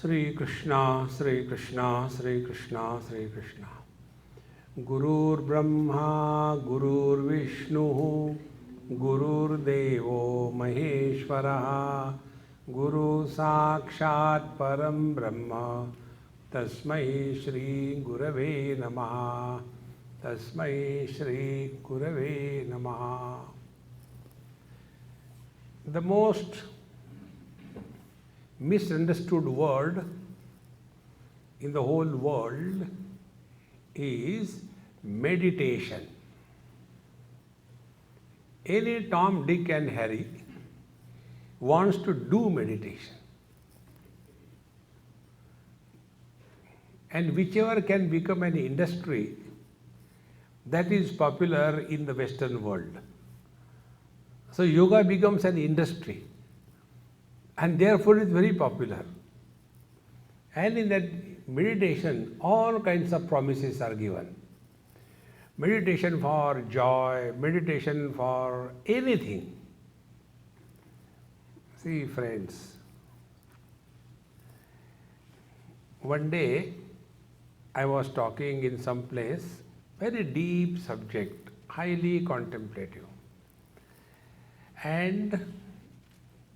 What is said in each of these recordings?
Sri Krishna, Sri Krishna, Sri Krishna, Sri Krishna. Gurur Brahma, Gurur Vishnu, Gurur Devo Maheshwara, Guru Sakshat Param Brahma, Tasmai Shri Gurave Namaha, Tasmai Shri Gurave Namaha. The most misunderstood word in the whole world is meditation. Any Tom, Dick and Harry wants to do meditation. And whichever can become an industry that is popular in the Western world. So yoga becomes an industry and therefore it's very popular. And in that meditation, all kinds of promises are given. Meditation for joy, meditation for anything. See friends, one day I was talking in some place, very deep subject, highly contemplative. And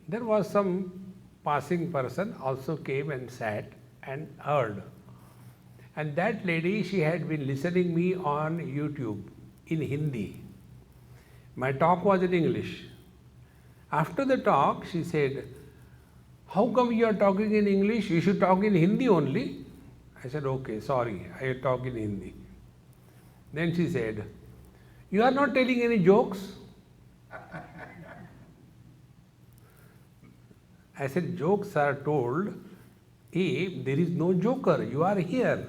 there was some passing person also came and sat and heard. And that lady, she had been listening me on YouTube in Hindi. My talk was in English. After the talk, she said, "How come you are talking in English? You should talk in Hindi only." I said, "Okay, sorry, I will talk in Hindi." Then she said, "You are not telling any jokes?" I said, "Jokes are told if there is no joker. You are here.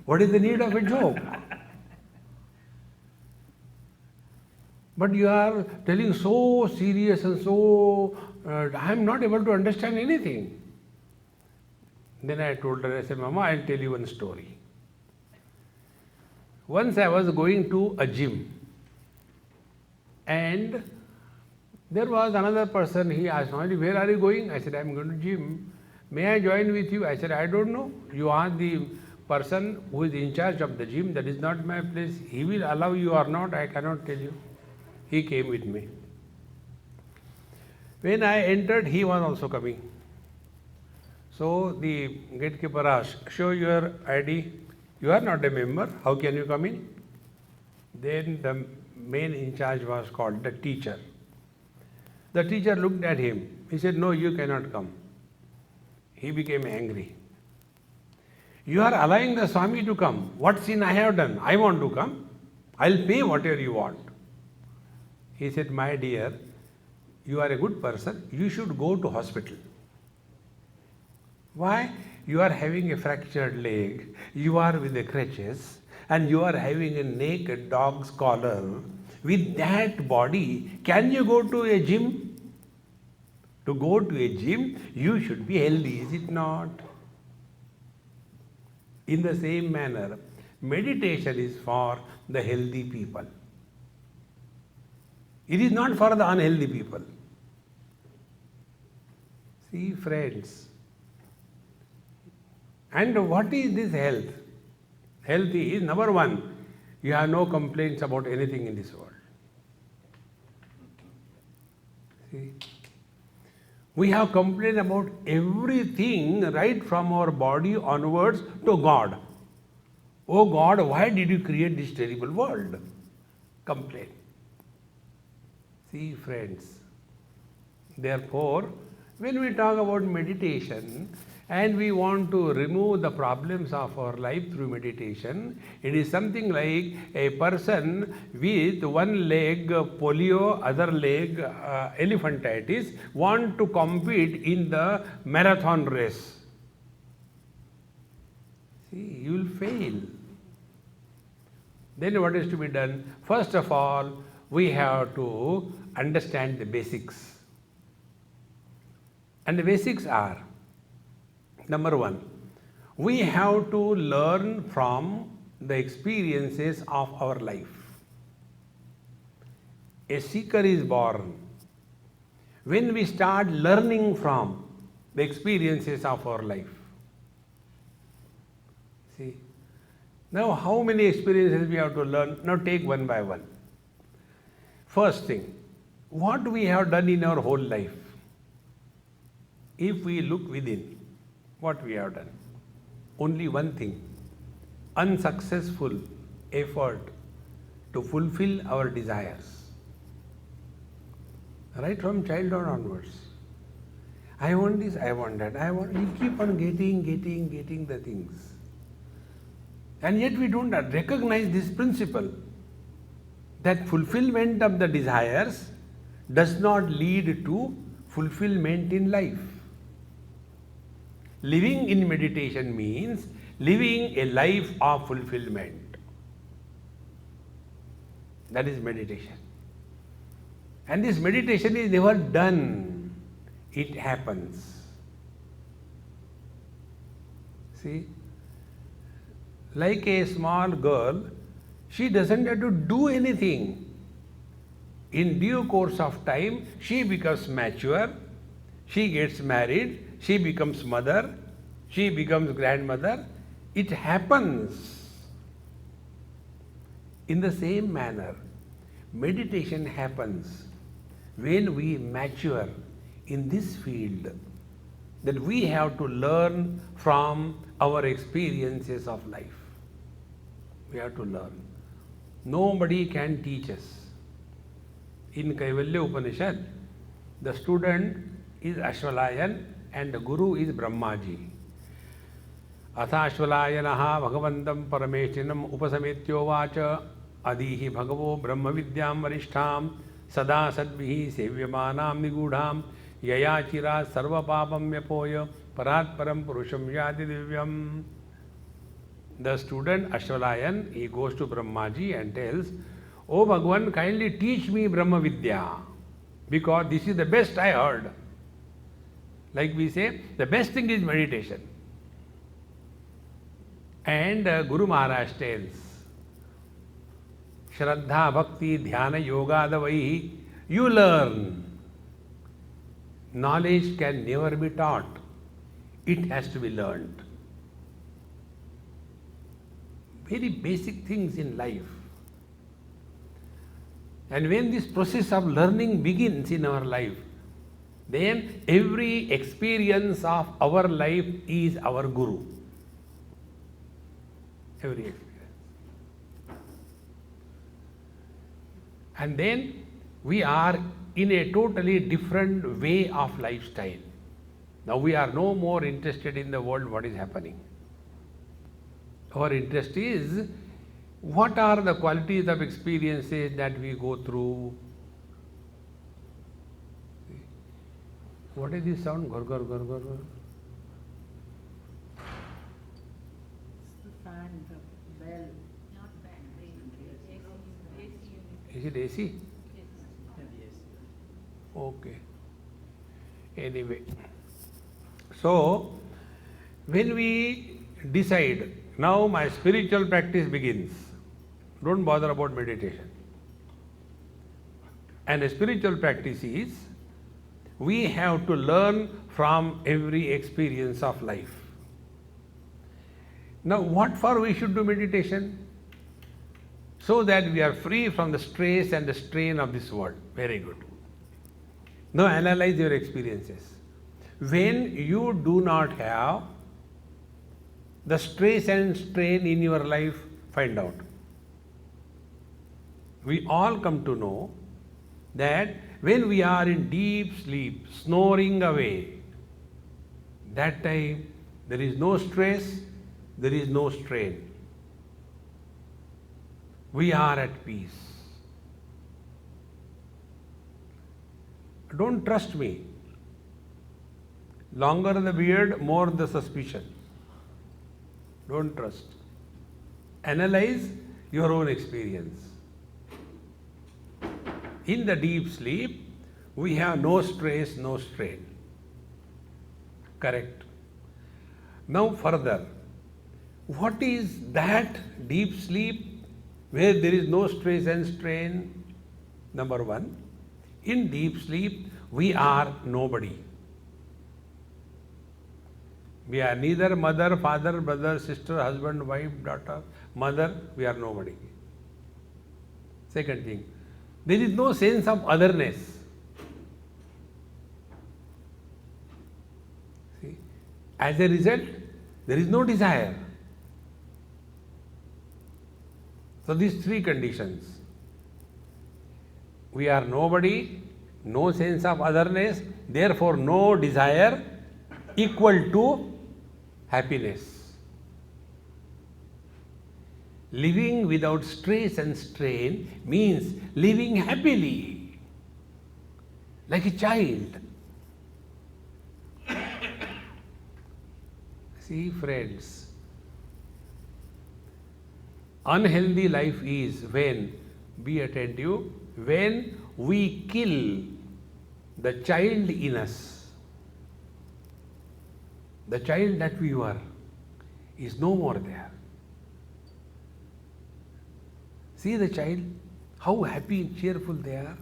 What is the need of a joke? But you are telling so serious and so, I am not able to understand anything." Then I told her, I said, "Mama, I will tell you one story. Once I was going to a gym and there was another person, he asked me, "Where are you going?" I said, "I am going to gym. May I join with you?" I said, "I don't know. You are the person who is in charge of the gym. That is not my place. He will allow you or not, I cannot tell you." He came with me. When I entered, he was also coming. So the gatekeeper asked, "Show your ID. You are not a member. How can you come in?" Then the main in charge was called, the teacher. The teacher looked at him. He said, "No, you cannot come." He became angry. "You are allowing the Swami to come. What sin I have done? I want to come. I'll pay whatever you want." He said, "My dear, you are a good person. You should go to hospital." Why? You are having a fractured leg. You are with the crutches and you are having a naked dog's collar. With that body, can you go to a gym? To go to a gym, you should be healthy, is it not? In the same manner, meditation is for the healthy people. It is not for the unhealthy people. See, friends. And what is this health? Health is, number one, you have no complaints about anything in this world. See? We have complained about everything right from our body onwards to God. "Oh God, why did you create this terrible world?" Complain. See, friends, therefore, when we talk about meditation and we want to remove the problems of our life through meditation, it is something like a person with one leg polio, other leg elephantitis, want to compete in the marathon race. See, you will fail. Then what is to be done? First of all, we have to understand the basics. And the basics are, number one, we have to learn from the experiences of our life. A seeker is born when we start learning from the experiences of our life. See. Now how many experiences we have to learn? Now take one by one. First thing, what we have done in our whole life? If we look within, what we have done? Only one thing, unsuccessful effort to fulfill our desires. Right from childhood onwards. I want this, I want that, I want, we keep on getting the things. And yet we don't recognize this principle that fulfillment of the desires does not lead to fulfillment in life. Living in meditation means living a life of fulfillment. That is meditation. And this meditation is never done, it happens. See? Like a small girl, she doesn't have to do anything. In due course of time, she becomes mature, she gets married, she becomes mother, she becomes grandmother. It happens. In the same manner, meditation happens when we mature in this field, that we have to learn from our experiences of life. We have to learn. Nobody can teach us. In Kaivalya Upanishad, the student is Ashwalayan and the guru is Brahmaji. Atha Ashwalayanaha Bhagavantam Parameshinam Upasametyo Vacha Adihi Bhagavo Brahma Vidyam Varishtham Sada Sadvihi Sevyamanam Nigudham Yaya Chira Sarva Papam Vyapoya Parat Param Purusham Yadi Divyam. The student Ashwalayan, he goes to Brahmaji and tells, "Oh Bhagavan, kindly teach me Brahma Vidya, because this is the best I heard." Like we say, the best thing is meditation. And Guru Maharaj tells, Shraddha Bhakti Dhyana Yoga Davaihi, you learn. Knowledge can never be taught. It has to be learned. Very basic things in life. And when this process of learning begins in our life, then every experience of our life is our Guru. Every experience. And then we are in a totally different way of lifestyle. Now we are no more interested in the world, what is happening. Our interest is, what are the qualities of experiences that we go through? What is this sound? Gur, gur, gur, gur, gur. It's the fan, the bell. Not fan, AC. Is it AC? Okay. Anyway, so when we decide, now my spiritual practice begins, don't bother about meditation. And a spiritual practice is, we have to learn from every experience of life. Now what for we should do meditation? So that we are free from the stress and the strain of this world. Very good. Now analyze your experiences. When you do not have the stress and strain in your life, find out. We all come to know that when we are in deep sleep, snoring away, that time there is no stress, there is no strain. We are at peace. Don't trust me. Longer the beard, more the suspicion. Don't trust. Analyze your own experience. In the deep sleep, we have no stress, no strain. Correct. Now further, what is that deep sleep where there is no stress and strain? Number one, in deep sleep, we are nobody. We are neither mother, father, brother, sister, husband, wife, daughter, mother. We are nobody. Second thing, there is no sense of otherness. See? As a result, there is no desire. So these three conditions. We are nobody, no sense of otherness, therefore no desire, equal to happiness. Living without stress and strain means living happily, like a child. See, friends, unhealthy life is when, be attentive, when we kill the child in us. The child that we were is no more there. See the child, how happy and cheerful they are.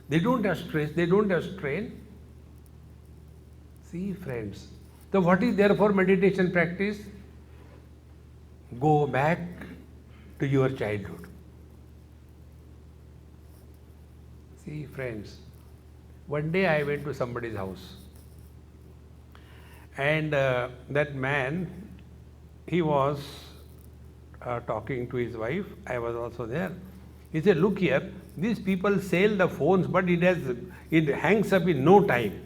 They don't have stress, they don't have strain. See, friends. So what is therefore meditation practice? Go back to your childhood. See, friends, one day I went to somebody's house, and that man, he was talking to his wife. I was also there. He said, look here, these people sell the phones, but it hangs up in no time.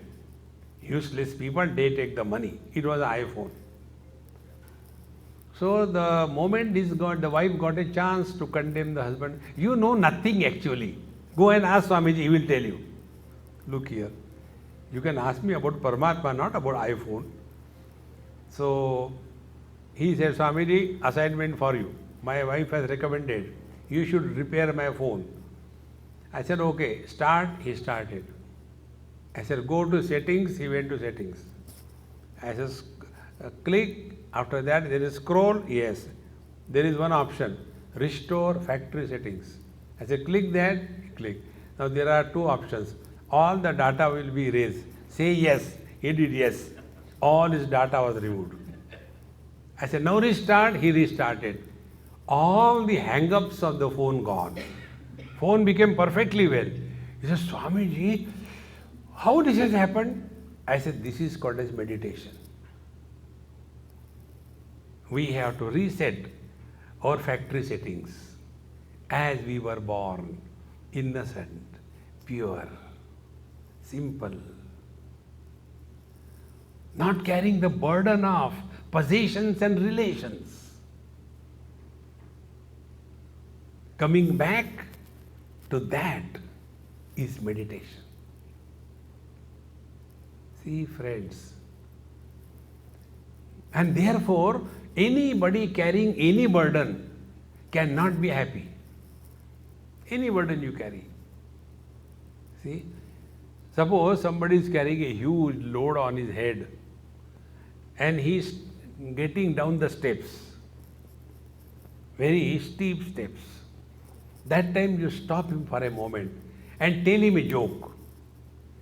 Useless people, they take the money. It was an iPhone. So the moment the wife got a chance to condemn the husband, you know nothing actually. Go and ask Swamiji, he will tell you. Look here, you can ask me about Paramatma, not about iPhone. So he said, Swamiji, assignment for you. My wife has recommended, you should repair my phone. I said, okay, start. He started. I said, go to settings. He went to settings. I said, click. After that, there is scroll. Yes. There is one option, restore factory settings. I said, click that. Click. Now there are two options. All the data will be erased. Say yes. He did yes. All his data was removed. I said, now restart. He restarted. All the hang-ups of the phone gone. Phone became perfectly well. He said, Swamiji, how this has happened? I said, this is called as meditation. We have to reset our factory settings as we were born, innocent, pure, simple, not carrying the burden of possessions and relations. Coming back to that is meditation. See, friends, and therefore anybody carrying any burden cannot be happy. Any burden you carry. See, suppose somebody is carrying a huge load on his head and he is getting down the steps, very steep steps. That time you stop him for a moment and tell him a joke.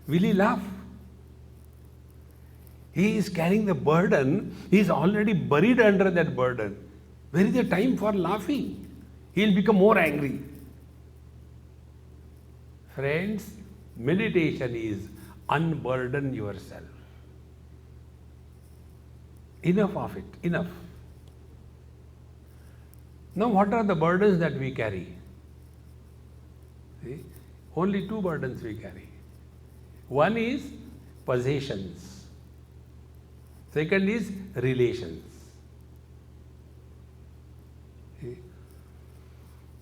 Will he laugh? He is carrying the burden, he is already buried under that burden. Where is the time for laughing? He will become more angry. Friends, meditation is unburden yourself. Enough of it, enough. Now what are the burdens that we carry? See? Only two burdens we carry. One is possessions. Second is relations. See?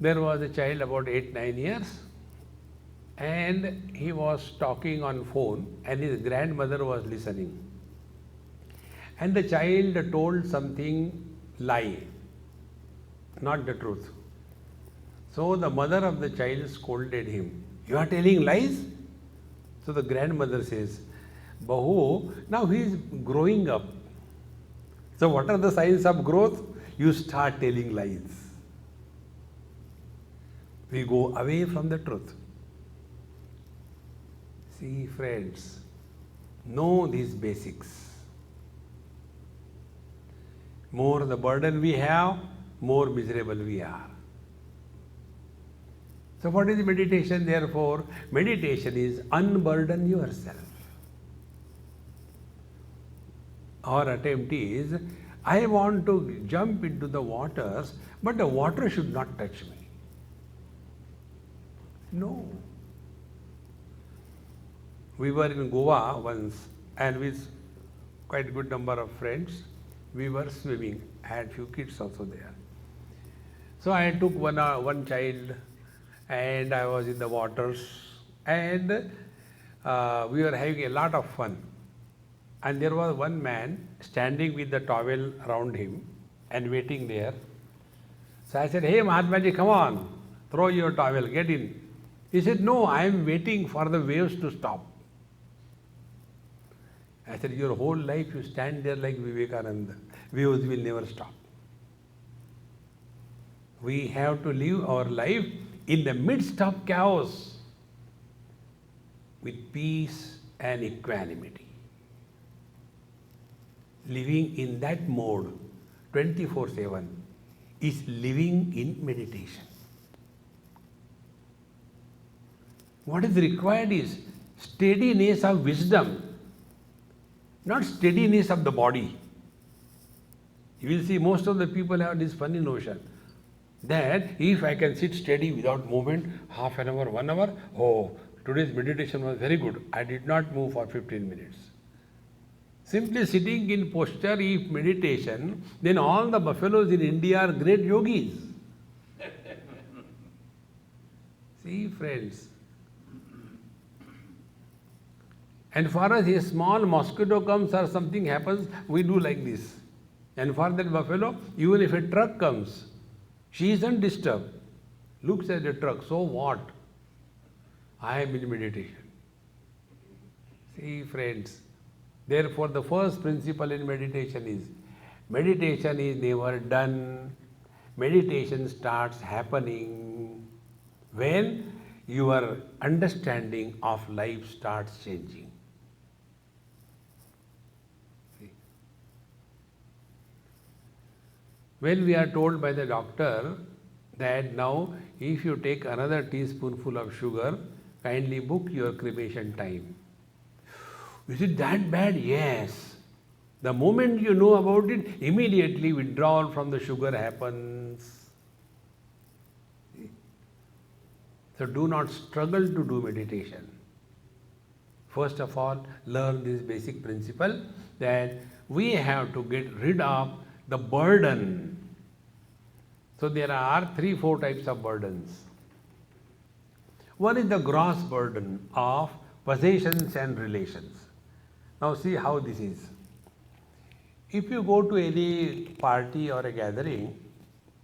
There was a child about 8-9 years and he was talking on phone and his grandmother was listening. And the child told something lie, not the truth. So the mother of the child scolded him. You are telling lies? So the grandmother says, Bahu, now he is growing up. So what are the signs of growth? You start telling lies. We go away from the truth. See, friends, know these basics. More the burden we have, more miserable we are. So what is meditation therefore? Meditation is unburden yourself. Our attempt is, I want to jump into the waters, but the water should not touch me. No. We were in Goa once and with quite a good number of friends, we were swimming. I had few kids also there. So I took one child and I was in the waters and we were having a lot of fun. And there was one man standing with the towel around him and waiting there. So I said, hey Mahatmaji, come on, throw your towel, get in. He said, no, I am waiting for the waves to stop. I said, your whole life you stand there like Vivekananda. Waves will never stop. We have to live our life in the midst of chaos with peace and equanimity. Living in that mode 24/7 is living in meditation. What is required is steadiness of wisdom, not steadiness of the body. You will see most of the people have this funny notion that if I can sit steady without movement, half an hour, 1 hour, oh, today's meditation was very good. I did not move for 15 minutes. Simply sitting in posture is meditation, then all the buffaloes in India are great yogis. See, friends. And for us, a small mosquito comes or something happens, we do like this. And for that buffalo, even if a truck comes, she isn't disturbed. Looks at the truck, so what? I am in meditation. See, friends. Therefore, the first principle in meditation is never done. Meditation starts happening when your understanding of life starts changing. See? When we are told by the doctor that now if you take another teaspoonful of sugar, kindly book your cremation time. Is it that bad? Yes. The moment you know about it, immediately withdrawal from the sugar happens. So do not struggle to do meditation. First of all, learn this basic principle that we have to get rid of the burden. So there are 3-4 types of burdens. One is the gross burden of possessions and relations. Now see how this is. If you go to any party or a gathering,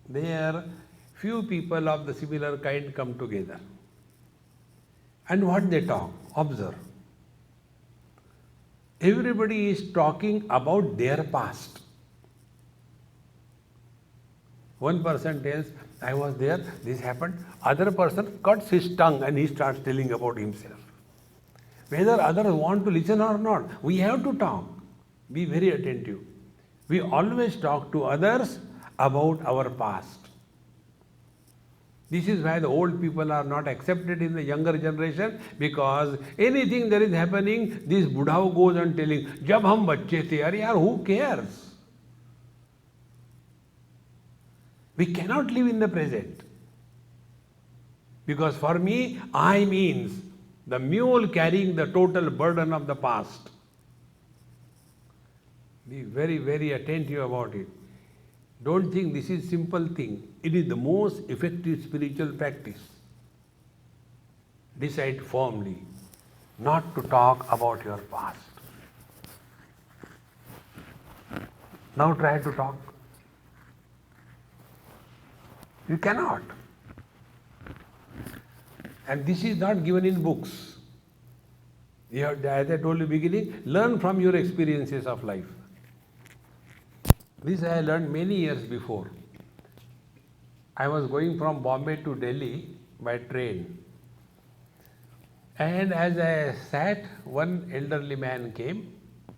there few people of the similar kind come together. And what they talk? Observe. Everybody is talking about their past. One person tells, I was there, this happened. Other person cuts his tongue and he starts telling about himself. Whether others want to listen or not, we have to talk. Be very attentive. We always talk to others about our past. This is why the old people are not accepted in the younger generation, because anything that is happening, this Buddha goes on telling, Jab hum bacche the, are yaar, who cares? We cannot live in the present. Because for me, I means the mule carrying the total burden of the past. Be very, very attentive about it. Don't think this is simple thing. It is the most effective spiritual practice. Decide firmly not to talk about your past. Now try to talk. You cannot. And this is not given in books. You have, as I told you beginning, learn from your experiences of life. This I learned many years before. I was going from Bombay to Delhi by train. And as I sat, one elderly man came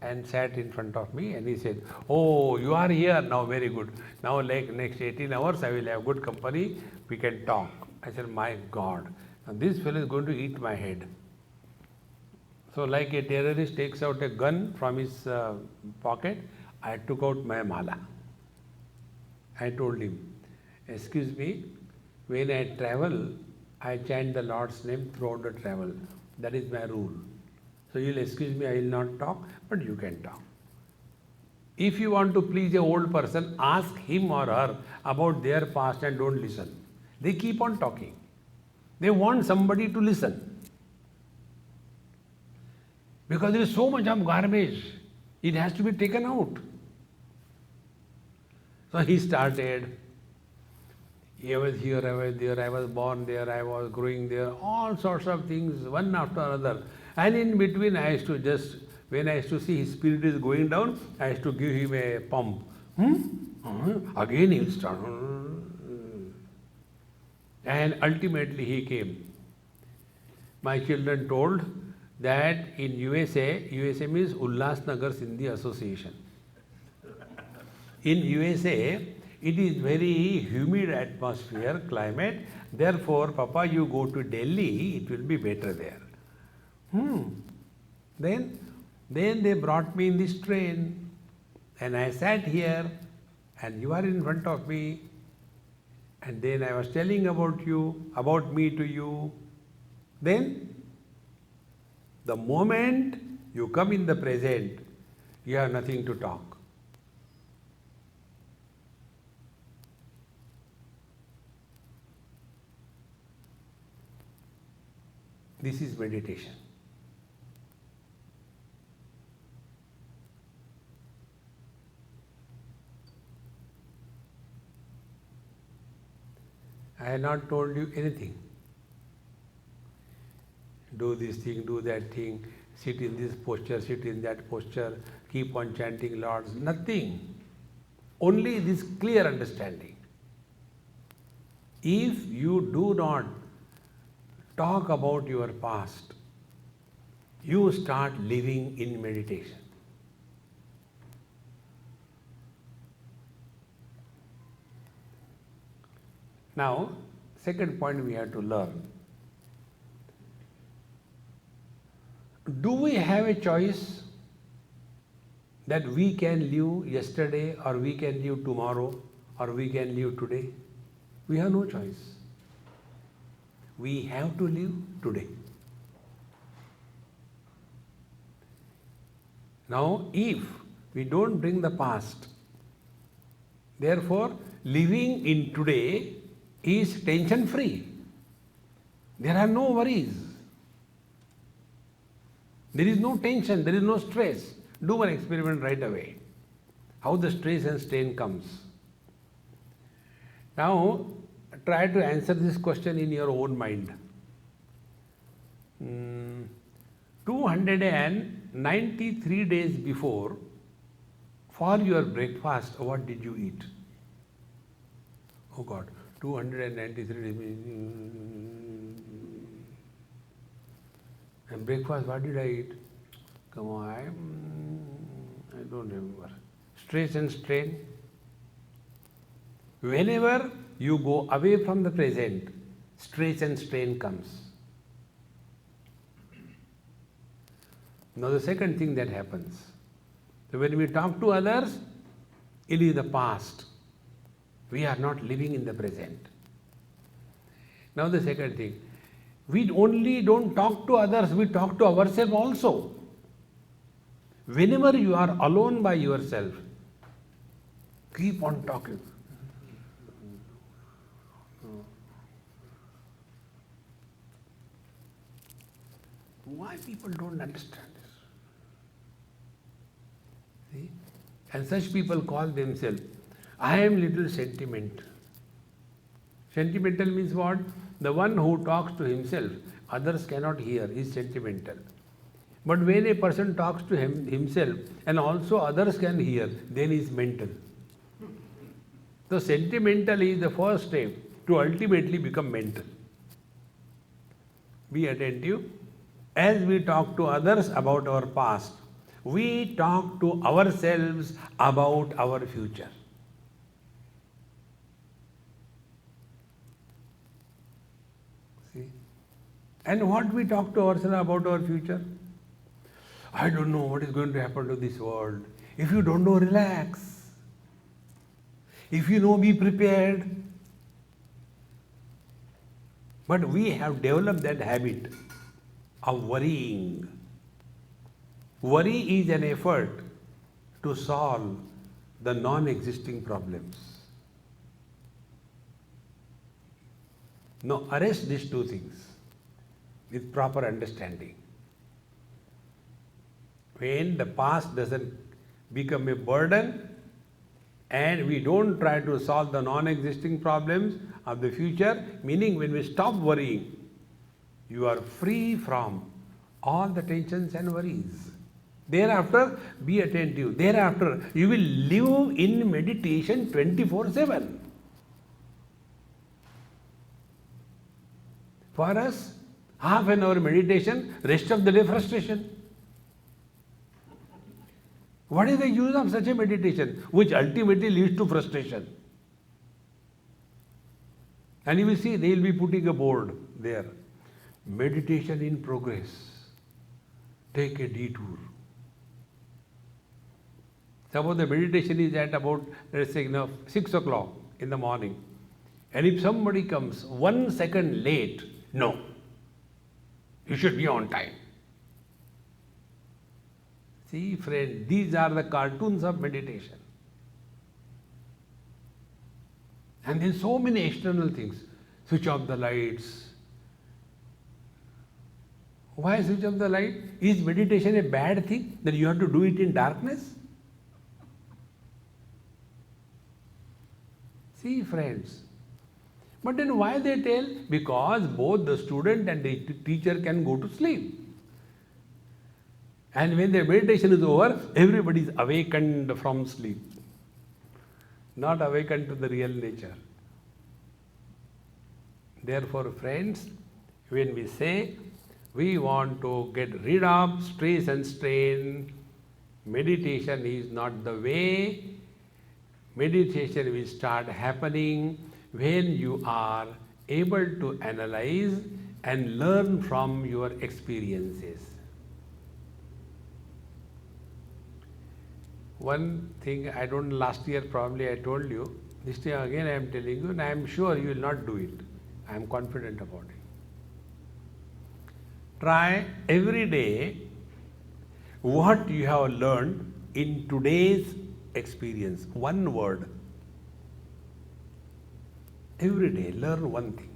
and sat in front of me, and he said, "Oh, you are here now, very good. Now like next 18 hours I will have good company, we can talk." I said, "My God, now this fellow is going to eat my head." So like a terrorist takes out a gun from his pocket, I took out my mala. I told him, "Excuse me, when I travel, I chant the Lord's name throughout the travel. That is my rule. So you'll excuse me, I will not talk, but you can talk. If you want to please a old person, ask him or her about their past and don't listen. They keep on talking. They want somebody to listen. Because there is so much of garbage, it has to be taken out." So he started. I was here, I was there, I was born there, I was growing there, all sorts of things, one after another. And in between, I used to just, when I used to see his spirit is going down, I used to give him a pump. Again he will start. And ultimately he came. My children told that in USA means Ulhasnagar Sindhi Association. In USA, it is very humid atmosphere, climate. Therefore, Papa, you go to Delhi, it will be better there. Then they brought me in this train, and I sat here, and you are in front of me, and then I was telling about you, about me to you. Then, the moment you come in the present, you have nothing to talk. This is meditation. I have not told you anything. Do this thing, do that thing, sit in this posture, sit in that posture, keep on chanting Lords. Nothing. Only this clear understanding. If you do not talk about your past, you start living in meditation. Now, second point we have to learn. Do we have a choice that we can live yesterday, or we can live tomorrow, or we can live today? We have no choice. We have to live today. Now, if we don't bring the past, therefore, living in today is tension free. There are no worries. There is no tension, there is no stress. Do one experiment right away. How the stress and strain comes. Now, try to answer this question in your own mind. 293 days before, for your breakfast, what did you eat? Oh God, 293 days. And breakfast, what did I eat? Come on, I don't remember. Stress and strain. Whenever you go away from the present, stress and strain comes. Now the second thing that happens. So when we talk to others, it is the past. We are not living in the present. Now the second thing. We only don't talk to others, we talk to ourselves also. Whenever you are alone by yourself, keep on talking. Why people don't understand this? See? And such people call themselves, I am little sentimental. Sentimental means what? The one who talks to himself, others cannot hear, is sentimental. But when a person talks to himself and also others can hear, then he is mental. So sentimental is the first step to ultimately become mental. Be attentive. As we talk to others about our past, We talk to ourselves about our future. See? And what we talk to ourselves about our future? I don't know what is going to happen to this world. If you don't know, relax. If you know, be prepared. But we have developed that habit of worrying. Worry is an effort to solve the non-existing problems. Now arrest these two things with proper understanding. When the past doesn't become a burden and we don't try to solve the non-existing problems of the future, meaning when we stop worrying, you are free from all the tensions and worries. Thereafter, be attentive. Thereafter, you will live in meditation 24/7. For us, half an hour meditation, rest of the day frustration. What is the use of such a meditation, which ultimately leads to frustration? And you will see, they will be putting a board there. Meditation in progress. Take a detour. Suppose the meditation is at about, let's say, 6 o'clock in the morning. And if somebody comes 1 second late, no, you should be on time. See, friend, these are the cartoons of meditation. And then so many external things. Switch off the lights. Why switch off the light? Is meditation a bad thing that you have to do it in darkness? See, friends. But then why they tell? Because both the student and the teacher can go to sleep. And when the meditation is over, everybody is awakened from sleep. Not awakened to the real nature. Therefore, friends, when we say we want to get rid of stress and strain, meditation is not the way. Meditation will start happening when you are able to analyze and learn from your experiences. One thing, I don't, last year probably I told you, this year again I am telling you, and I am sure you will not do it. I am confident about it. Try every day what you have learned in today's experience. One word. Every day, learn one thing.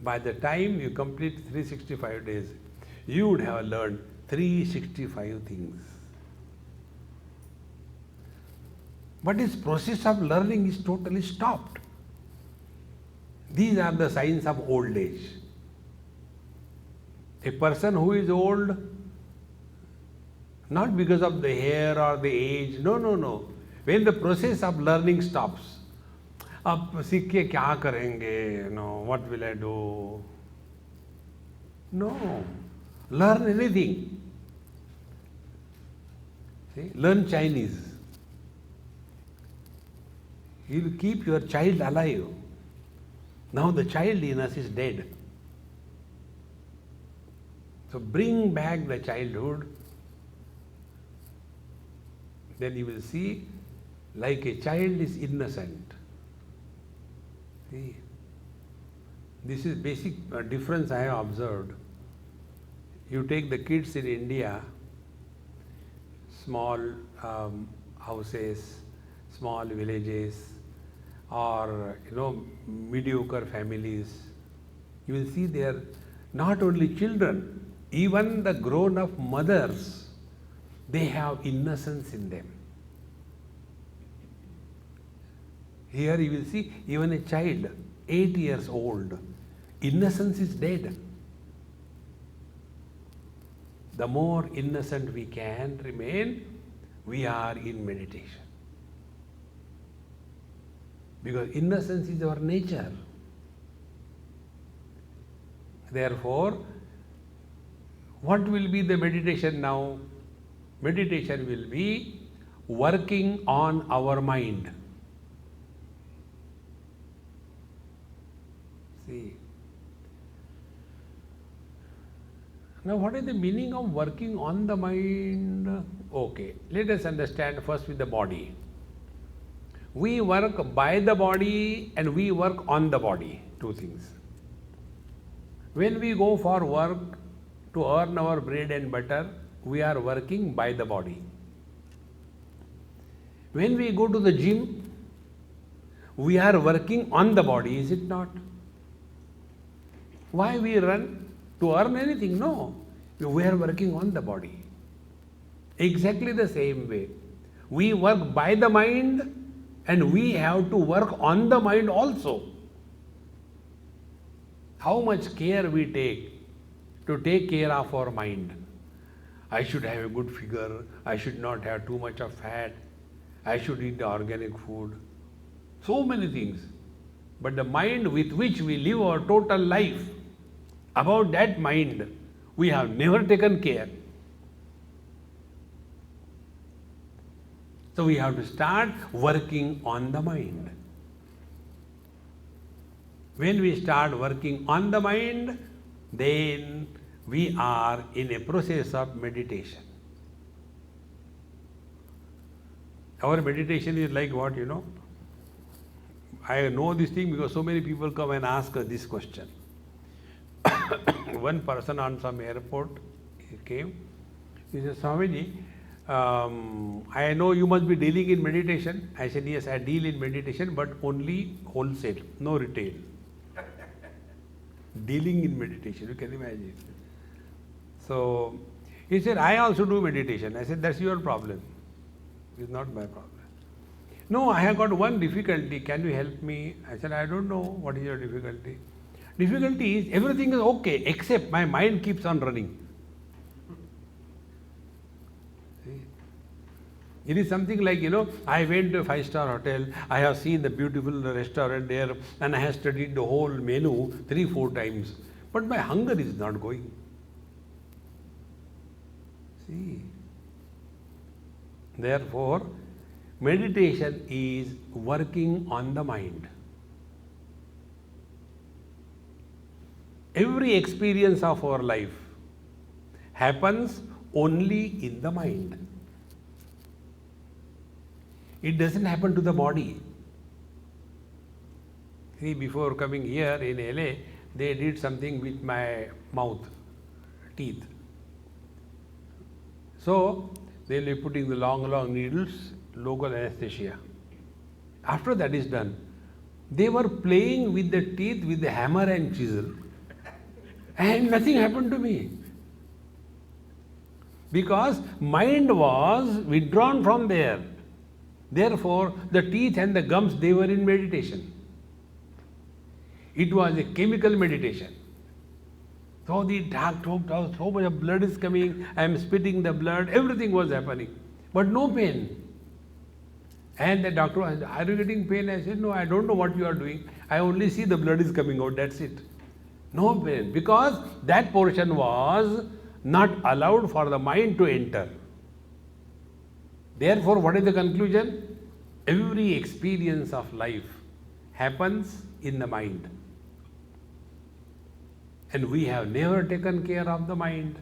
By the time you complete 365 days, you would have learned 365 things. But this process of learning is totally stopped. These are the signs of old age. A person who is old, not because of the hair or the age, no. When the process of learning stops, अब सीख के क्या करेंगे? No, what will I do? No, learn anything. See, learn Chinese. You will keep your child alive. Now the child in us is dead. So bring back the childhood. Then you will see, like a child is innocent. See, this is basic difference I have observed. You take the kids in India, small houses, small villages, or mediocre families. You will see there not only children, even the grown-up mothers, they have innocence in them. Here you will see even a child, 8 years old, innocence is dead. The more innocent we can remain, we are in meditation. Because innocence is our nature. Therefore, What will be the meditation now? Meditation will be working on our mind. See. Now, what is the meaning of working on the mind? Okay, let us understand first with the body. We work by the body and we work on the body, two things. When we go for work to earn our bread and butter, we are working by the body. When we go to the gym, we are working on the body, is it not? Why we run? To earn anything? No. We are working on the body. Exactly the same way. We work by the mind and we have to work on the mind also. How much care we take to take care of our mind. I should have a good figure. I should not have too much of fat. I should eat the organic food. So many things. But the mind with which we live our total life, about that mind, we have never taken care. So we have to start working on the mind. When we start working on the mind, then we are in a process of meditation. Our meditation is like what, I know this thing because so many people come and ask us this question. One person on some airport, he came, he said, Swamiji, I know you must be dealing in meditation. I said, yes, I deal in meditation, but only wholesale, no retail. Dealing in meditation, you can imagine. So, he said, I also do meditation. I said, that's your problem. It's not my problem. No, I have got one difficulty. Can you help me? I said, I don't know what is your difficulty. Difficulty is everything is okay except my mind keeps on running. See? It is something like, I went to a 5-star hotel, I have seen the beautiful restaurant there and I have studied the whole menu 3-4 times. But my hunger is not going. See? Therefore, meditation is working on the mind. Every experience of our life happens only in the mind. It doesn't happen to the body. See, before coming here in LA, they did something with my mouth, teeth. So, they'll be putting the long needles, local anesthesia. After that is done, they were playing with the teeth with the hammer and chisel. And nothing happened to me. Because mind was withdrawn from there. Therefore, the teeth and the gums, they were in meditation. It was a chemical meditation. So the dark choked out, so much of blood is coming, I am spitting the blood, everything was happening. But no pain. And the doctor asked, are you getting pain? I said, no, I don't know what you are doing. I only see the blood is coming out, that's it. No pain, because that portion was not allowed for the mind to enter. Therefore, what is the conclusion? Every experience of life happens in the mind. And we have never taken care of the mind.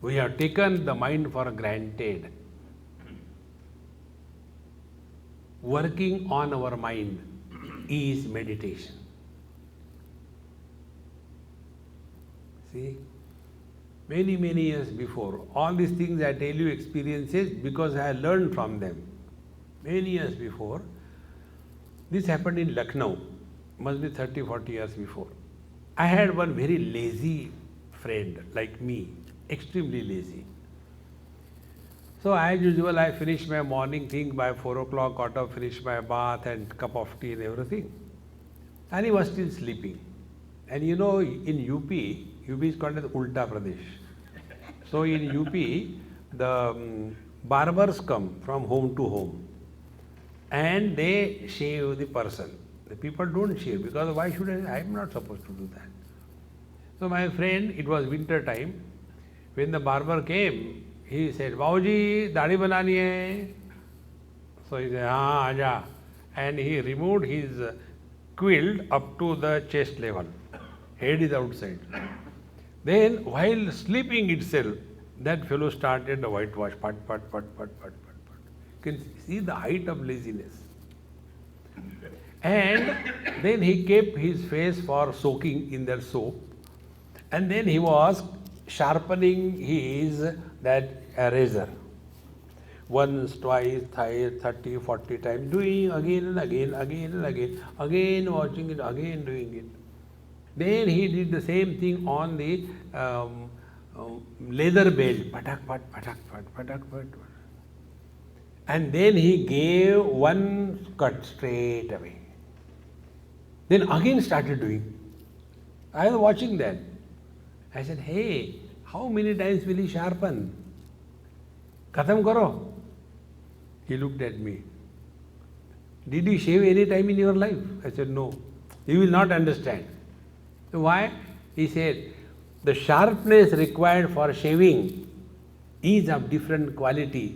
We have taken the mind for granted. Working on our mind is meditation. See, many years before, all these things I tell you experiences because I learned from them. Many years before, this happened in Lucknow, must be 30-40 years before. I had one very lazy friend like me, extremely lazy. So as usual, I finish my morning thing by 4 o'clock, got up, finished my bath and cup of tea and everything. And he was still sleeping. And in UP is called as Ulta Pradesh. So in UP, the barbers come from home to home and they shave the person. The people don't shave because why should I am not supposed to do that. So my friend, it was winter time. When the barber came, he said, "Babuji, दाढ़ी बनानी है." So he said, "हाँ, आजा." And he removed his quilt up to the chest level. Head is outside. Then while sleeping itself, that fellow started the whitewash. Pat, pat, pat, pat, pat, pat, pat. You can see the height of laziness. And then he kept his face for soaking in that soap. And then he was sharpening his that razor. Once, twice, thrice, 30, 40 times, doing again and again, again watching it, again doing it. Then he did the same thing on the leather belt, patak, pat, patak, pat, patak, pat, pat. And then he gave one cut straight away. Then again started doing. I was watching that. I said, "Hey, how many times will he sharpen? Khatam karo." He looked at me. "Did you shave any time in your life?" I said, "No." "You will not understand." So why? He said, "The sharpness required for shaving is of different quality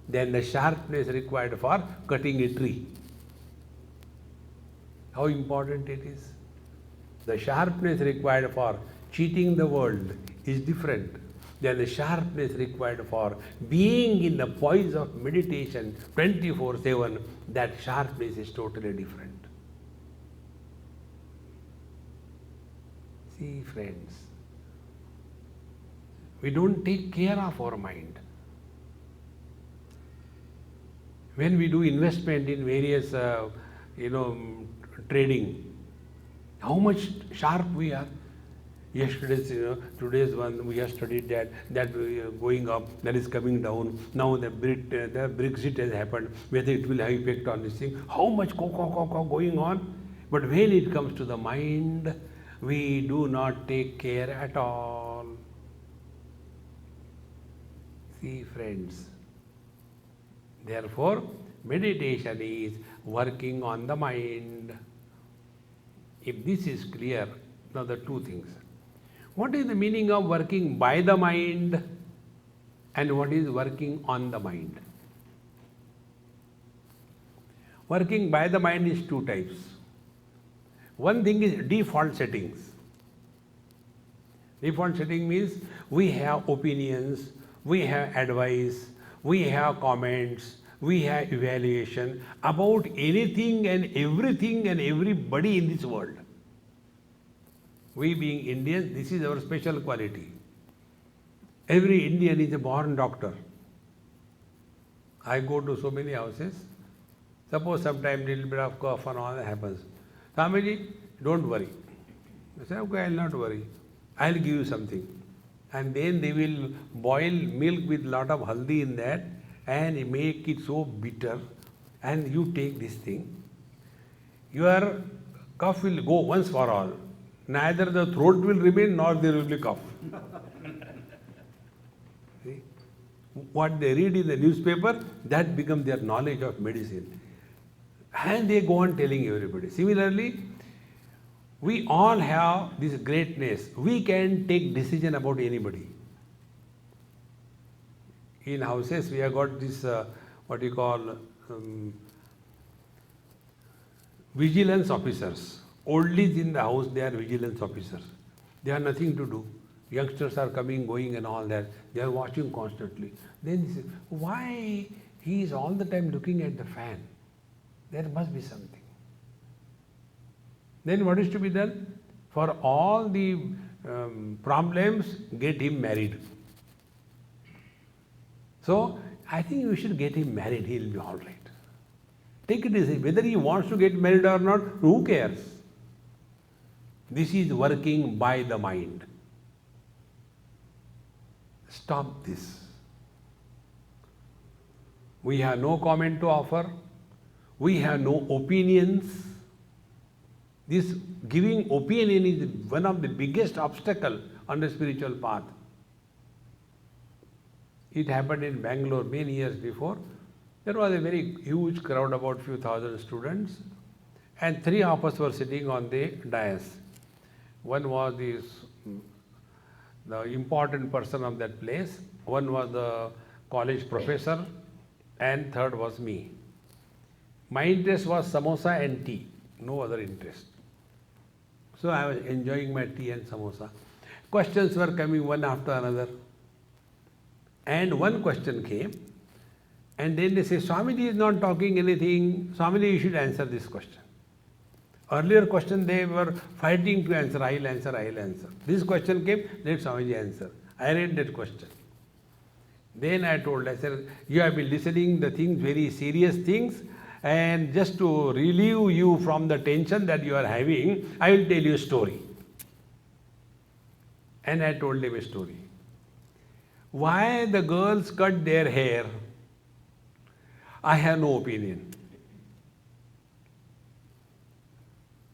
than the sharpness required for cutting a tree." How important it is. The sharpness required for cheating the world is different than the sharpness required for being in the poise of meditation 24/7. That sharpness is totally different. See, friends, we don't take care of our mind. When we do investment in various, trading, how much sharp we are. Yesterday's, today's one, we have studied that going up, that is coming down. Now the Brexit has happened, whether it will have effect on this thing. How much going on? But when it comes to the mind, we do not take care at all. See, friends, therefore, meditation is working on the mind. If this is clear, now the two things. What is the meaning of working by the mind and what is working on the mind? Working by the mind is two types. One thing is default settings. Default setting means we have opinions, we have advice, we have comments, we have evaluation about anything and everything and everybody in this world. We being Indians, this is our special quality. Every Indian is a born doctor. I go to so many houses. Suppose sometimes little bit of cough and all that happens. Swamiji, don't worry. I say, okay, I'll not worry. I'll give you something. And then they will boil milk with lot of haldi in that and make it so bitter, and you take this thing. Your cough will go once for all. Neither the throat will remain nor there will be cough. See? What they read in the newspaper, that becomes their knowledge of medicine. And they go on telling everybody. Similarly, we all have this greatness. We can take decision about anybody. In houses, we have got this, what you call, vigilance officers. Oldies in the house, they are vigilance officers. They have nothing to do. Youngsters are coming, going and all that. They are watching constantly. Then they say, why he is all the time looking at the fan? There must be something. Then what is to be done? For all the problems, get him married. So, I think you should get him married, he will be all right. Take it easy. Whether he wants to get married or not, who cares? This is working by the mind. Stop this. We have no comment to offer. We have no opinions. This giving opinion is one of the biggest obstacles on the spiritual path. It happened in Bangalore many years before. There was a very huge crowd, about few thousand students, and three of us were sitting on the dais. One was the the important person of that place. One was the college professor, and third was me. My interest was samosa and tea, no other interest. So I was enjoying my tea and samosa. Questions were coming one after another. And one question came, and then they say, Swamiji is not talking anything. Swamiji, you should answer this question. Earlier question they were fighting to answer, I'll answer, I'll answer. This question came, let Swamiji answer. I read that question. Then I said, you have been listening the things, very serious things, and just to relieve you from the tension that you are having, I will tell you a story. And I told him a story. Why the girls cut their hair, I have no opinion.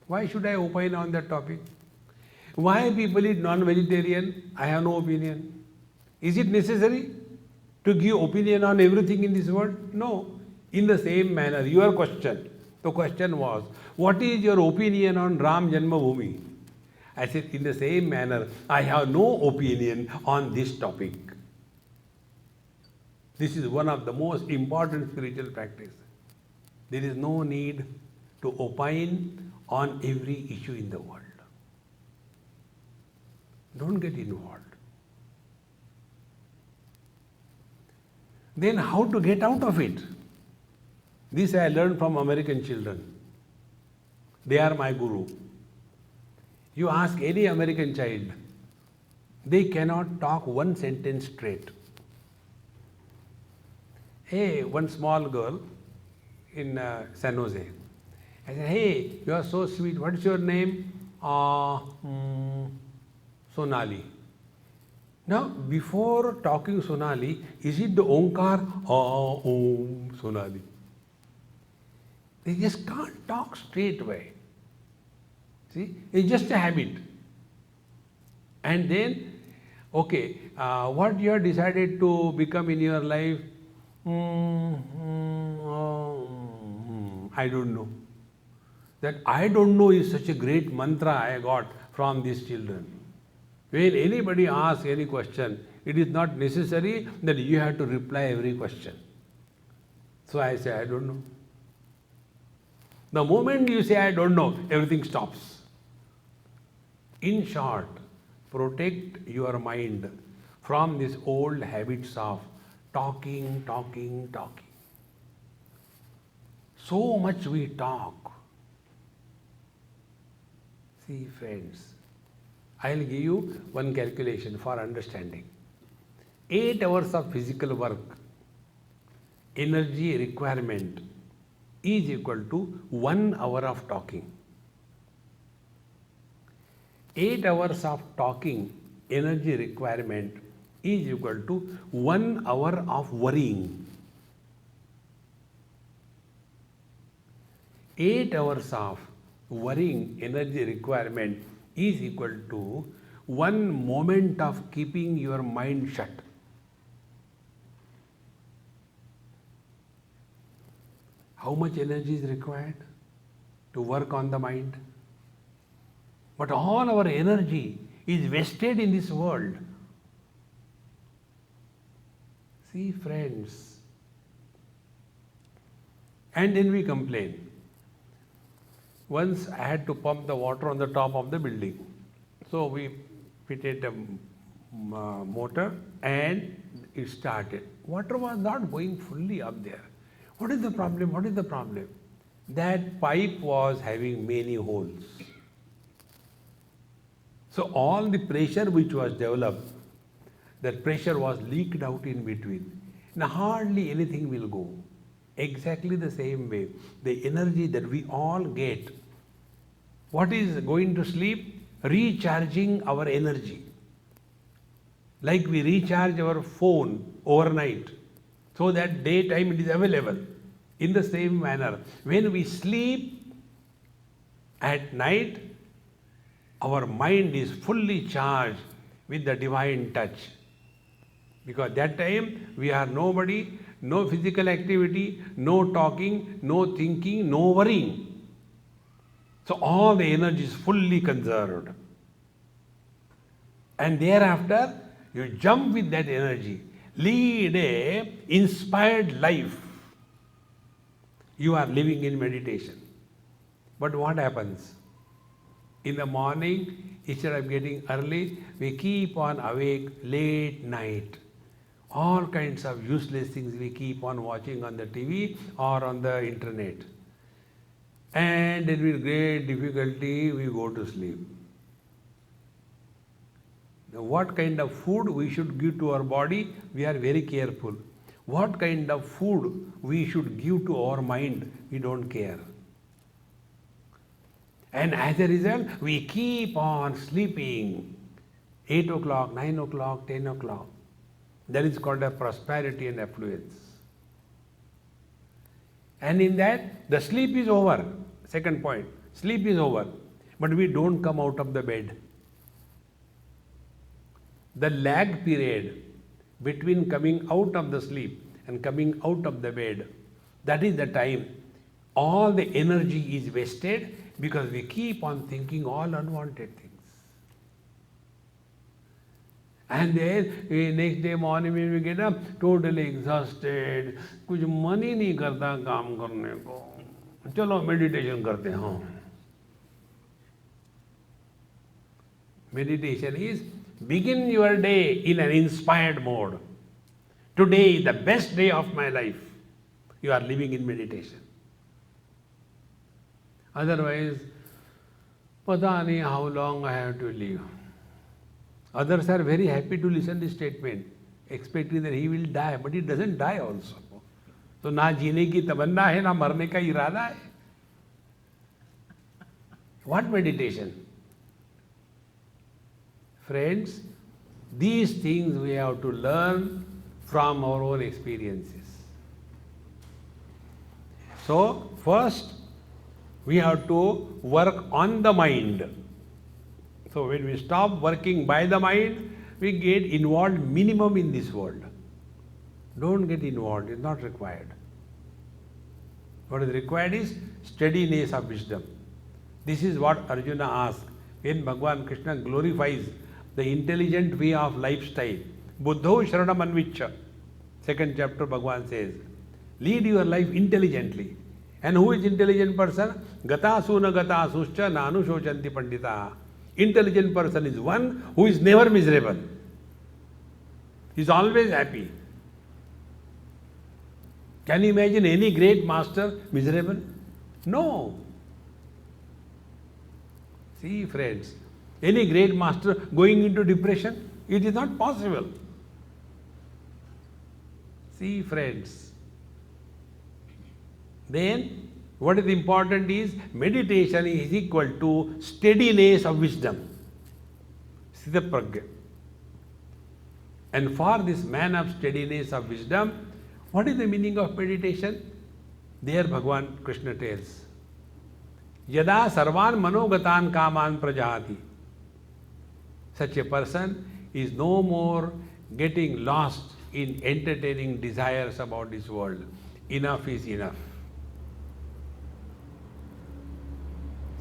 Why should I opine on that topic? Why people eat non-vegetarian, I have no opinion. Is it necessary to give opinion on everything in this world? No. In the same manner, your question, the question was, what is your opinion on Ram Janmabhoomi? I said, in the same manner, I have no opinion on this topic. This is one of the most important spiritual practices. There is no need to opine on every issue in the world. Don't get involved. Then how to get out of it? This I learned from American children. They are my guru. You ask any American child, they cannot talk one sentence straight. Hey, one small girl in San Jose. I said, hey, you are so sweet. What is your name? Sonali. Now, before talking Sonali, is it the Omkar? Om Sonali. They just can't talk straight away. See, it's just a habit. And then, okay, what you have decided to become in your life? I don't know. That I don't know is such a great mantra I got from these children. When anybody asks any question, it is not necessary that you have to reply every question. So I say, I don't know. The moment you say, I don't know, everything stops. In short, protect your mind from these old habits of talking. So much we talk. See, friends, I'll give you one calculation for understanding. 8 hours of physical work, energy requirement is equal to 1 hour of talking. 8 hours of talking, energy requirement is equal to 1 hour of worrying. 8 hours of worrying energy requirement is equal to 1 moment of keeping your mind shut. How much energy is required to work on the mind? But all our energy is wasted in this world. See, friends. And then we complain. Once I had to pump the water on the top of the building. So we fitted a motor and it started. Water was not going fully up there. What is the problem? That pipe was having many holes. So all the pressure which was developed, that pressure was leaked out in between. Now hardly anything will go. Exactly the same way, the energy that we all get, what is going to sleep? Recharging our energy. Like we recharge our phone overnight, so that daytime it is available. In the same manner, when we sleep at night, our mind is fully charged with the divine touch. Because that time we are nobody, no physical activity, no talking, no thinking, no worrying. So all the energy is fully conserved. And thereafter, you jump with that energy. Lead a inspired life. You are living in meditation. But what happens? In the morning, instead of getting early, we keep on awake late night. All kinds of useless things we keep on watching on the TV or on the internet. And then with great difficulty, we go to sleep. Now, what kind of food we should give to our body, we are very careful. What kind of food we should give to our mind, we don't care. And as a result, we keep on sleeping 8 o'clock, 9 o'clock, 10 o'clock. That is called a prosperity and affluence. And in that, the sleep is over. Second point, sleep is over. But we don't come out of the bed. The lag period between coming out of the sleep and coming out of the bed, that is the time all the energy is wasted because we keep on thinking all unwanted things. And then next day morning when we get up, totally exhausted, कुछ मन ही नहीं करता काम करने को, चलो meditation करते हैं. Meditation is begin your day in an inspired mode. Today is the best day of my life. You are living in meditation. Otherwise, pata nahi how long I have to live. Others are very happy to listen to this statement, expecting that he will die, but he doesn't die also. तो ना जीने की तमन्ना है, ना मरने का इरादा है. What meditation? Friends, these things we have to learn from our own experiences. So, first, we have to work on the mind. So, when we stop working by the mind, we get involved minimum in this world. Don't get involved, it's not required. What is required is steadiness of wisdom. This is what Arjuna asked when Bhagavan Krishna glorifies the intelligent way of lifestyle. Buddho Sharanam Anvicha. Second chapter Bhagavan says, lead your life intelligently. And who is intelligent person? Gatasu na gatasuscha nanu shochanti pandita. Intelligent person is one who is never miserable. He is always happy. Can you imagine any great master miserable? No. See, friends, any great master going into depression? It is not possible. See, friends. Then, what is important is meditation is equal to steadiness of wisdom. Siddha pragya. And for this man of steadiness of wisdom, what is the meaning of meditation? There Bhagavan Krishna tells, Yada sarvan manogatan kaman prajahati. Such a person is no more getting lost in entertaining desires about this world. Enough is enough.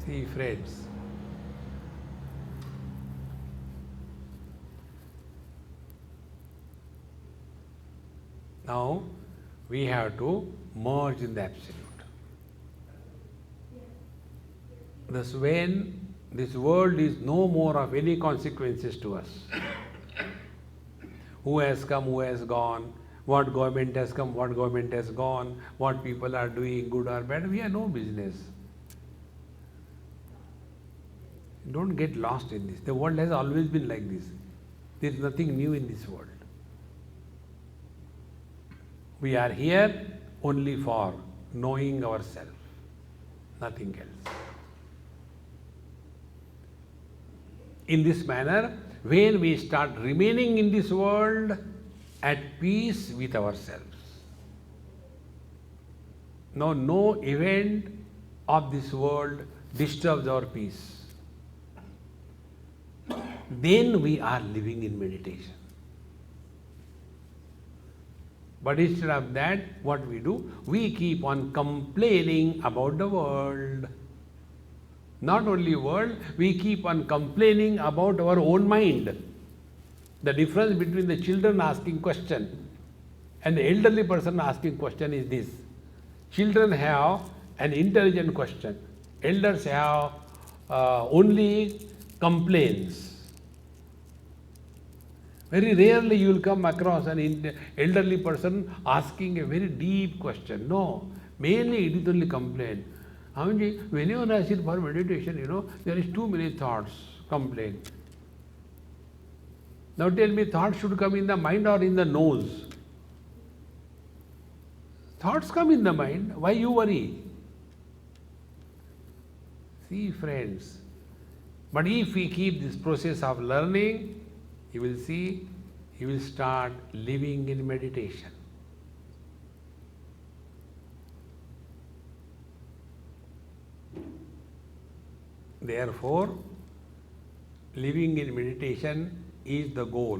See, friends, now we have to merge in the absolute. Thus, when this world is no more of any consequences to us, who has come, who has gone, what government has come, what government has gone, what people are doing, good or bad, we have no business. Don't get lost in this. The world has always been like this. There is nothing new in this world. We are here only for knowing ourselves, nothing else. In this manner, when we start remaining in this world at peace with ourselves, now no event of this world disturbs our peace, then we are living in meditation. But instead of that, what we do? We keep on complaining about the world. Not only world, we keep on complaining about our own mind. The difference between the children asking question and the elderly person asking question is this. Children have an intelligent question. Elders have only complaints. Very rarely you will come across an elderly person asking a very deep question. No, mainly it is only complaint. Amanji, whenever I sit for meditation, there is too many thoughts, complaint. Now tell me, thoughts should come in the mind or in the nose? Thoughts come in the mind. Why you worry? See, friends. But if we keep this process of learning, you will see, you will start living in meditation. Therefore, living in meditation is the goal,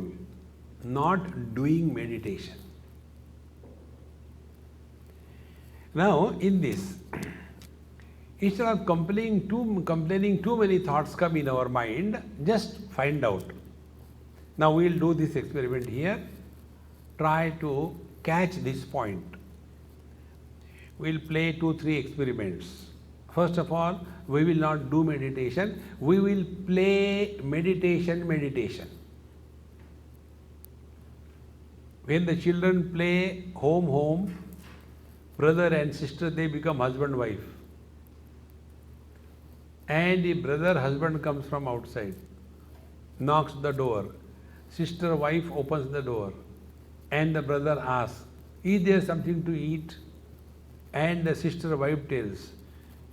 not doing meditation. Now, in this, instead of complaining too many thoughts come in our mind, just find out. Now we will do this experiment here. Try to catch this point. We will play 2-3 experiments. First of all, we will not do meditation. We will play meditation. When the children play home, brother and sister, they become husband-wife. And if brother-husband comes from outside, knocks the door, sister-wife opens the door, and the brother asks, is there something to eat? And the sister-wife tells,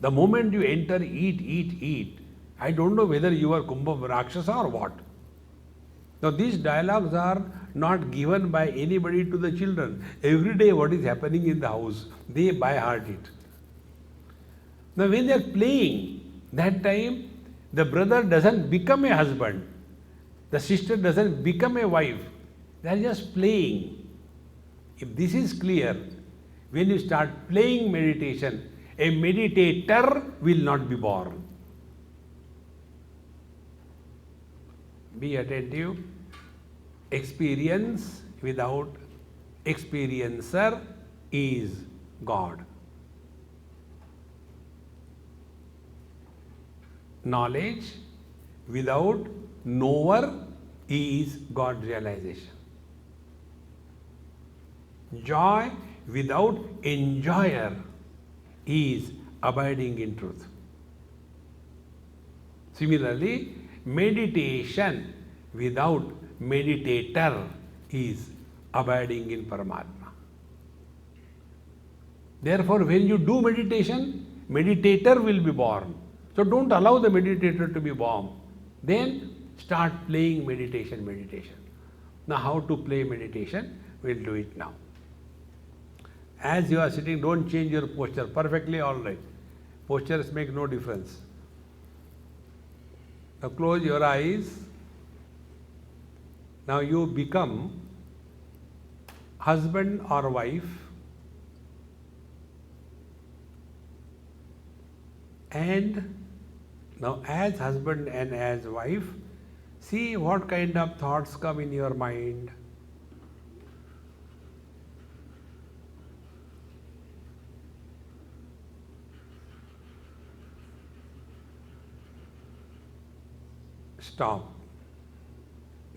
the moment you enter, eat. I don't know whether you are Kumbha Rakshasa or what. Now these dialogues are not given by anybody to the children. Every day what is happening in the house, they by heart it. Now when they are playing, that time the brother doesn't become a husband, the sister doesn't become a wife, they are just playing. If this is clear, when you start playing meditation, a meditator will not be born. Be attentive. Experience without experiencer is God. Knowledge without knower is God realization. Joy without enjoyer is abiding in truth. Similarly, meditation without meditator is abiding in Paramatma. Therefore, when you do meditation, meditator will be born. So don't allow the meditator to be born. Then start playing meditation. Now how to play meditation? We'll do it now. As you are sitting, don't change your posture. Perfectly all right. Postures make no difference. Now close your eyes. Now you become husband or wife, and now as husband and as wife, see what kind of thoughts come in your mind. Stop.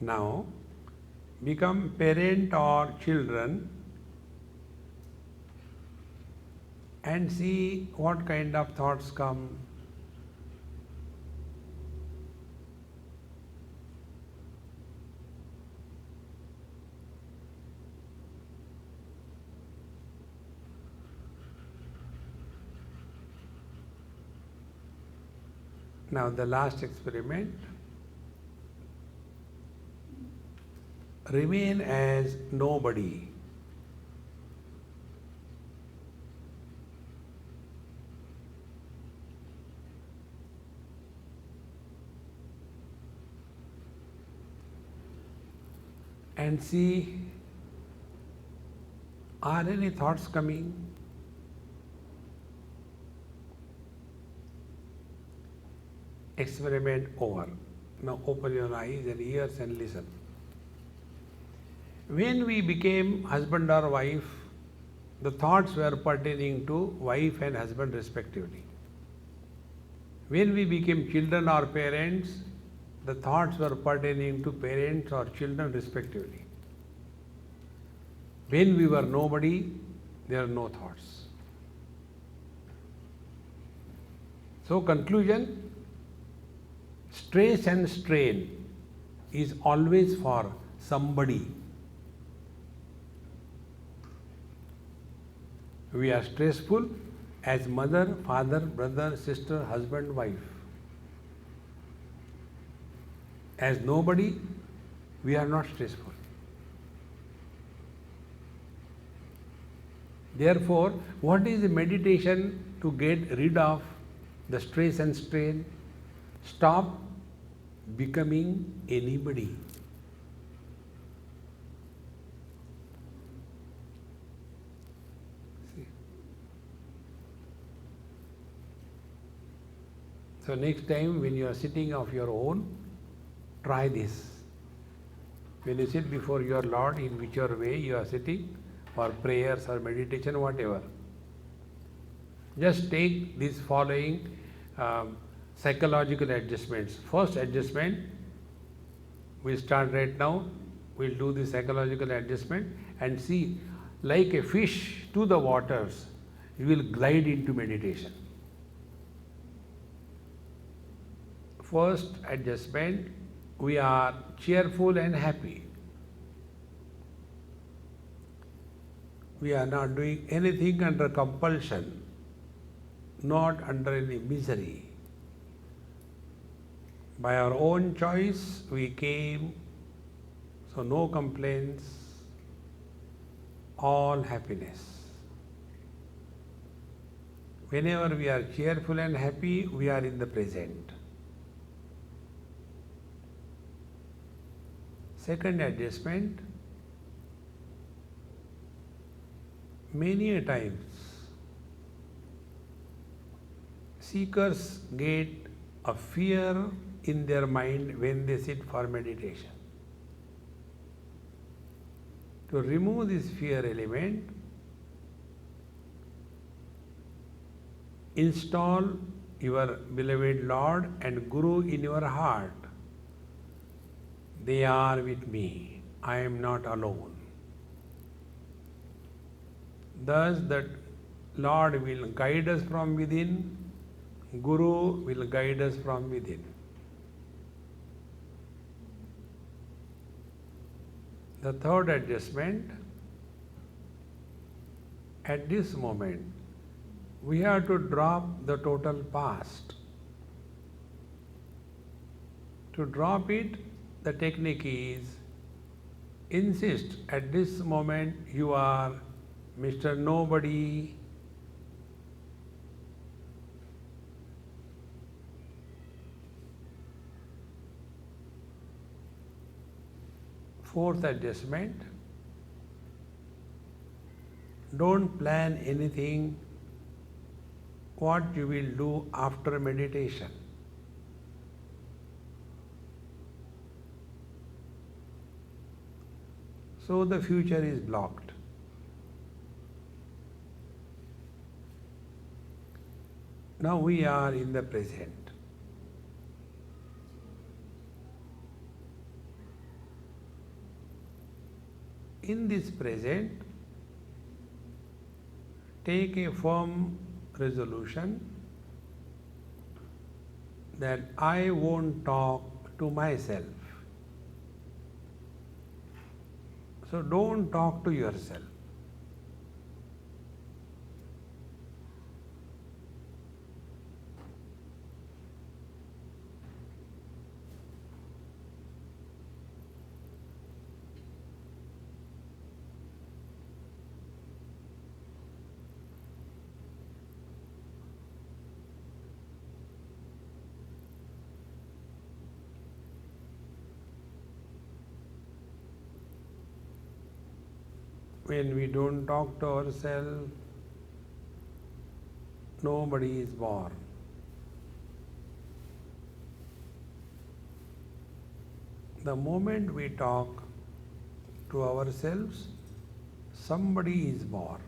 Now become parent or children and see what kind of thoughts come. Now the last experiment. Remain as nobody. And see, are any thoughts coming? Experiment over. Now open your eyes and ears and listen. When we became husband or wife, the thoughts were pertaining to wife and husband respectively. When we became children or parents, the thoughts were pertaining to parents or children respectively. When we were nobody, there are no thoughts. So conclusion, stress and strain is always for somebody. We are stressful as mother, father, brother, sister, husband, wife. As nobody, we are not stressful. Therefore, what is the meditation to get rid of the stress and strain? Stop becoming anybody. So next time when you are sitting of your own, try this. When you sit before your Lord, in whichever way you are sitting, for prayers or meditation, whatever, just take these following psychological adjustments. First adjustment, we start right now, we'll do the psychological adjustment and see, like a fish to the waters, you will glide into meditation. First adjustment, we are cheerful and happy. We are not doing anything under compulsion, not under any misery. By our own choice we came, so no complaints, all happiness. Whenever we are cheerful and happy, we are in the present. Second adjustment, many a times seekers get a fear in their mind when they sit for meditation. To remove this fear element, install your beloved Lord and Guru in your heart. They are with me. I am not alone. Thus that Lord will guide us from within, Guru will guide us from within. The third adjustment, at this moment, we have to drop the total past. To drop it, the technique is, insist at this moment you are Mr. Nobody, fourth adjustment, don't plan anything what you will do after meditation. So the future is blocked. Now we are in the present. In this present, take a firm resolution that I won't talk to myself. So don't talk to yourself. When we don't talk to ourselves, nobody is born. The moment we talk, to ourselves, somebody is born.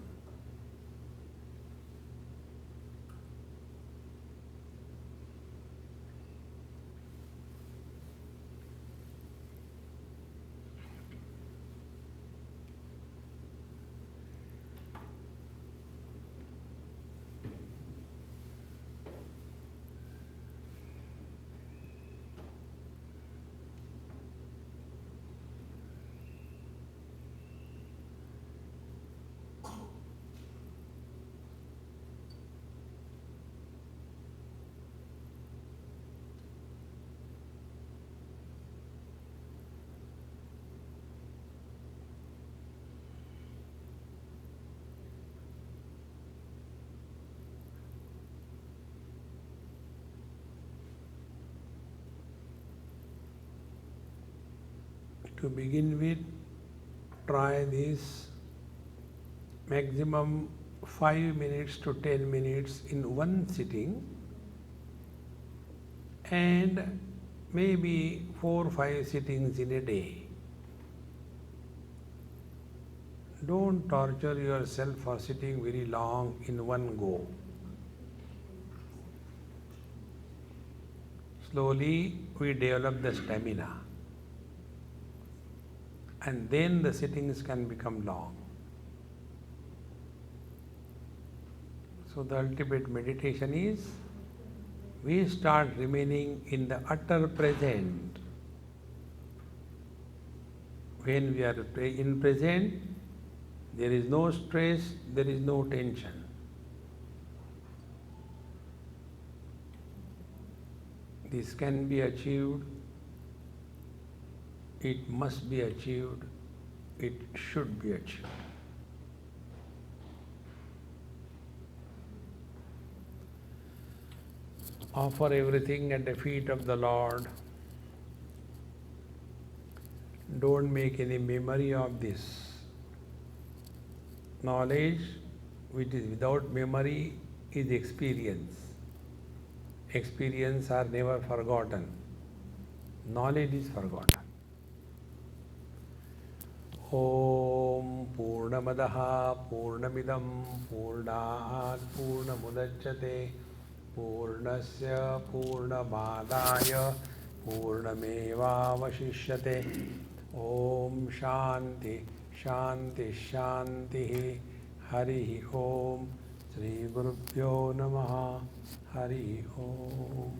To begin with, try this maximum 5 minutes to 10 minutes in one sitting, and maybe 4 or 5 sittings in a day. Don't torture yourself for sitting very long in one go. Slowly we develop the stamina, and then the sittings can become long. So the ultimate meditation is, we start remaining in the utter present. When we are in present, there is no stress, there is no tension. This can be achieved, it must be achieved, it should be achieved. Offer everything at the feet of the Lord. Don't make any memory of this. Knowledge which is without memory is experience. Experience are never forgotten. Knowledge is forgotten. Om Purnamadaha Purnamidam Purnat Purnamudachyate Purnasya Purnamadaya Purnamevavashishyate. Om Shanti Shanti Shanti. Hari Om. Shri Gurubhyo Namaha. Hari Om.